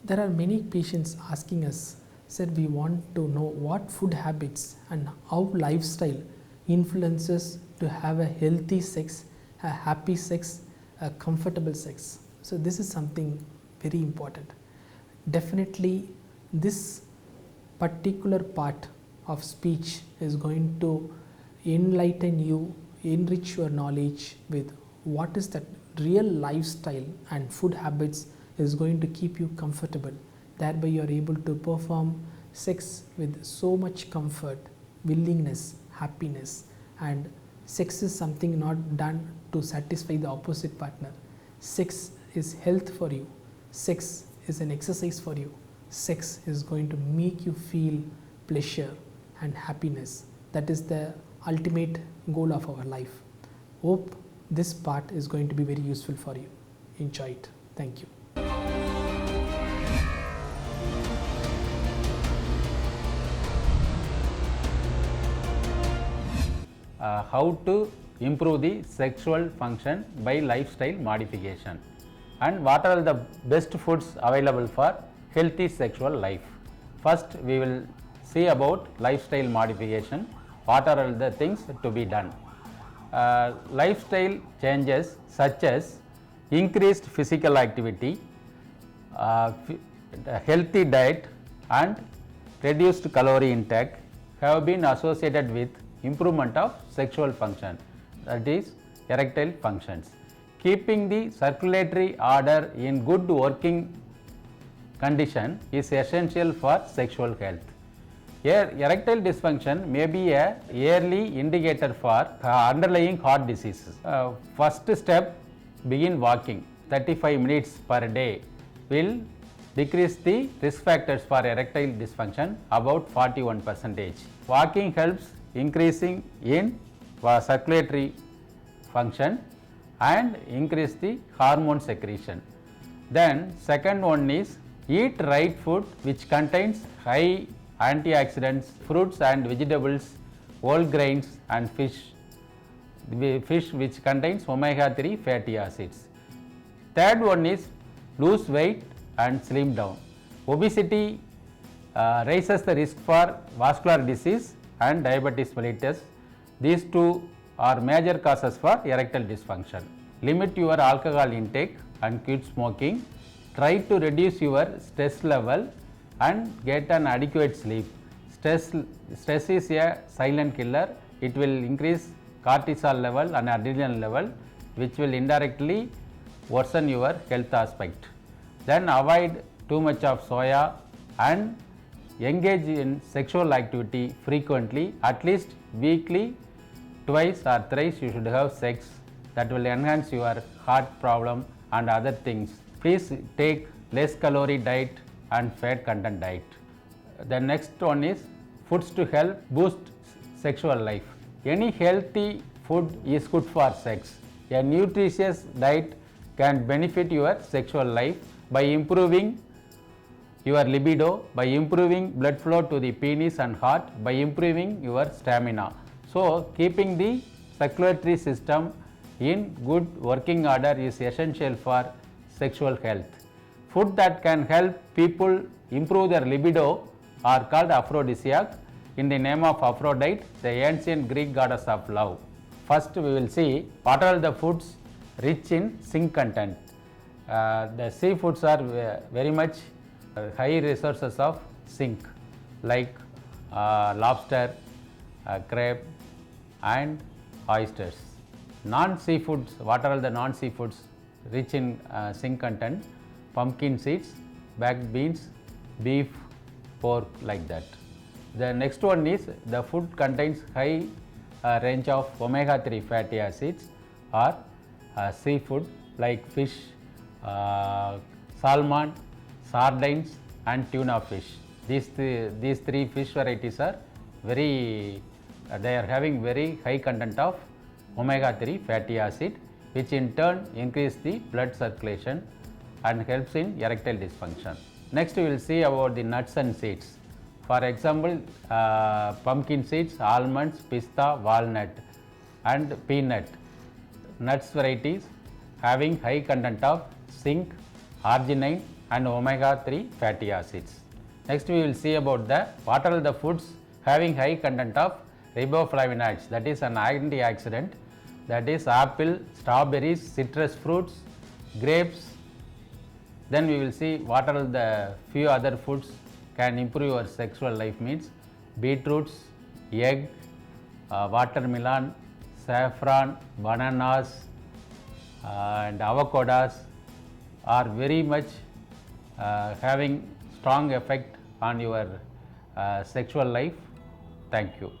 There are many patients asking us, sir, we want to know what food habits and how lifestyle influences to have a healthy sex, a happy sex, a comfortable sex. So this is something very important. Definitely this particular part of speech is going to enlighten you, enrich your knowledge with what is that real lifestyle and food habits is going to keep you comfortable. Thereby you are able to perform sex with so much comfort, willingness, happiness, and sex is something not done to satisfy the opposite partner. Sex is health for you. Sex is an exercise for you. Sex is going to make you feel pleasure and happiness. That is the ultimate goal of our life. Hope this part is going to be very useful for you. Enjoy it. Thank you. How to improve the sexual function by lifestyle modification, and what are the best foods available for healthy sexual life. First, we will see about lifestyle modification. What are all the things to be done? Lifestyle changes such as increased physical activity, healthy diet and reduced calorie intake have been associated with improvement of sexual function, that is erectile functions. Keeping the circulatory order in good working condition is essential for sexual health. Erectile dysfunction may be a early indicator for underlying heart diseases. First step, begin walking. 35 minutes per day will decrease the risk factors for erectile dysfunction about 41%. Walking helps increasing in circulatory function and increase the hormone secretion. Then second one is eat right food which contains high antioxidants, fruits and vegetables, whole grains and fish which contains omega-3 fatty acids. Third one is lose weight and slim down. Obesity raises the risk for vascular disease and diabetes mellitus. These two are major causes for erectile dysfunction. Limit your alcohol intake and quit smoking. Try to reduce your stress level and get an adequate sleep. Stress is a silent killer. It will increase cortisol level and adrenaline level, which will indirectly worsen your health aspect. Then avoid too much of soya and engage in sexual activity frequently, at least weekly, twice or thrice you should have sex. That will enhance your heart problem and other things. Please take less calorie diet and fat content diet. The next one is foods to help boost sexual life. Any healthy food is good for sex. A nutritious diet can benefit your sexual life by improving your libido, by improving blood flow to the penis and heart, by improving your stamina. So keeping the circulatory system in good working order is essential for sexual health. Food that can help people improve their libido are called aphrodisiac, in the name of Aphrodite, the ancient Greek goddess of love. First we will see what are the foods rich in zinc content. The seafoods are very much high resources of zinc, like lobster, crab and oysters. Non-seafoods, what are the non-seafoods rich in zinc content? Pumpkin seeds, baked beans, beef, pork, like that. The next one is the food contains high range of omega-3 fatty acids or seafood like fish, salmon, sardines and tuna fish. These three fish varieties are they are having very high content of omega-3 fatty acid, which in turn increase the blood circulation and helps in erectile dysfunction. Next we will see about the nuts and seeds. For example, pumpkin seeds, almonds, pista, walnut and peanut. Nuts varieties having high content of zinc, arginine and omega-3 fatty acids. Next we will see about what are the foods having high content of riboflavonoids, that is an antioxidant, that is apple, strawberries, citrus fruits, grapes. Then we will see what are the few other foods can improve your sexual life, means beetroots, egg, watermelon, saffron, bananas and avocados are very much having strong effect on your sexual life. Thank you.